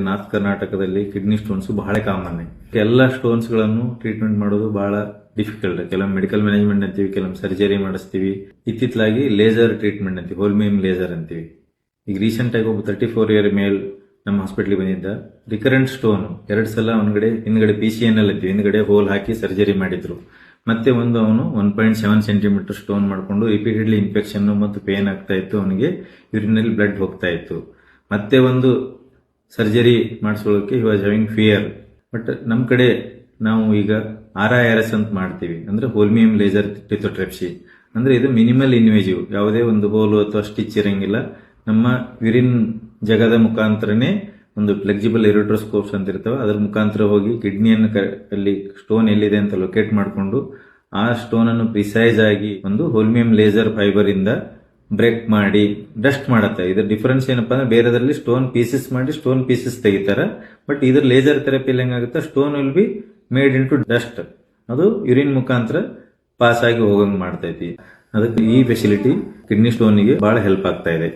North ಕರ್ನಾಟಕದಲ್ಲಿ kidney stones ಬಹಳ common. ಎಲ್ಲ ಸ್ಟೋನ್ಸ್ ಗಳನ್ನು ಟ್ರೀಟ್ಮೆಂಟ್ ಮಾಡೋದು ಬಹಳ ಡಿಫಿಕಲ್ಟ್. ಕೆಲವು ಮೆಡಿಕಲ್ ಮ್ಯಾನೇಜ್ಮೆಂಟ್ ಅಂತೀವಿ, ಕೆಲವು ಸರ್ಜರಿ ಮಾಡಿಸ್ತೀವಿ. ಇತ್ತಿತ್ತಲಾಗಿ ಲೇಸರ್ ಟ್ರೀಟ್ಮೆಂಟ್ ಅಂತೀವಿ, ಹೋಲ್ಮಿಯಂ ಲೇಸರ್ ಅಂತೀವಿ. ಈಗ ರೀಸೆಂಟ್ ಆಗಿ ಒಬ್ಬ 34 ಇಯರ್ ಮೇಲ್ ನಮ್ಮ ಹಾಸ್ಪಿಟ್ಲಿಗೆ ಬಂದಿದ್ದ. ರಿಕರೆಂಟ್ ಸ್ಟೋನ್ 2 ಸಲ ಹಿಂದ್ಗಡೆ PCNL ಅಂತೀವಿ, ಹಿಂದ್ಗಡೆ ಹೋಲ್ ಹಾಕಿ ಸರ್ಜರಿ ಮಾಡಿದ್ರು. ಮತ್ತೆ ಅವನು 1.7 ಸೆಂಟಿಮೀಟರ್ ಸ್ಟೋನ್ ಮಾಡಿಕೊಂಡು ರಿಪೀಟೆಡ್ಲಿ ಇನ್ಫೆಕ್ಷನ್ ಮತ್ತು ಪೇನ್ ಆಗ್ತಾ ಇತ್ತು. ಅವನಿಗೆ ಯೂರಿನಲ್ಲಿ ಬ್ಲಡ್ ಹೋಗ್ತಾ ಇತ್ತು. ಮತ್ತೆ ಸರ್ಜರಿ ಮಾಡಿಸ್ಕೊಳ್ಳೋಕೆ he was having fear. But ನಮ್ಮ ಕಡೆ ನಾವು ಈಗ RIRS ಅಂತ ಮಾಡ್ತೀವಿ, ಅಂದ್ರೆ ಹೋಲ್ಮಿಯಂ ಲೇಸರ್ ಲಿಥೋಟ್ರಿಪ್ಸಿ. ಅಂದ್ರೆ ಇದು ಮಿನಿಮಲ್ ಇನ್ವೇಜಿವ್, ಯಾವುದೇ ಹೋಲು ಅಥವಾ ಸ್ಟಿಚ್ ಇರಂಗಿಲ್ಲ. ನಮ್ಮ ಯೂರಿನ್ ಜಗದ ಮುಖಾಂತರನೇ ಫ್ಲೆಕ್ಸಿಬಲ್ ಇರೋಟ್ರೋಸ್ಕೋಪ್ಸ್ ಅಂತ ಇರ್ತವೆ, ಅದರ ಮುಖಾಂತರ ಹೋಗಿ ಕಿಡ್ನಿಯನ್ನು ಅಲ್ಲಿ ಸ್ಟೋನ್ ಎಲ್ಲಿದೆ ಅಂತ ಲೊಕೇಟ್ ಮಾಡಿಕೊಂಡು ಆ ಸ್ಟೋನ್ ಅನ್ನು ಪ್ರಿಸೈಸ್ ಆಗಿ ಹೋಲ್ಮಿಯಂ ಲೇಸರ್ ಫೈಬರ್ ಇಂದ ಬ್ರೇಕ್ ಮಾಡಿ ಡಸ್ಟ್ ಮಾಡುತ್ತೆ. ಇದರ ಡಿಫರೆನ್ಸ್ ಏನಪ್ಪಾ ಅಂದ್ರೆ, ಬೇರೆದರಲ್ಲಿ ಸ್ಟೋನ್ ಪೀಸಸ್ ಮಾಡಿ ಸ್ಟೋನ್ ಪೀಸಸ್ ತೆಗಿತಾರೆ. ಬಟ್ ಇದ್ರ ಲೇಸರ್ ಥೆರಪಿಯಲ್ಲಿ ಹೆಂಗಾಗುತ್ತೆ, stone will be made into dust. ಅದು ಯೂರಿನ್ ಮುಖಾಂತರ ಪಾಸ್ ಆಗಿ ಹೋಗಂಗ್ ಮಾಡ್ತೈತಿ. ಅದಕ್ಕೆ ಈ ಫೆಸಿಲಿಟಿ ಕಿಡ್ನಿ ಸ್ಟೋನ್ಗೆ ಬಹಳ ಹೆಲ್ಪ್ ಆಗ್ತಾ ಇದೆ.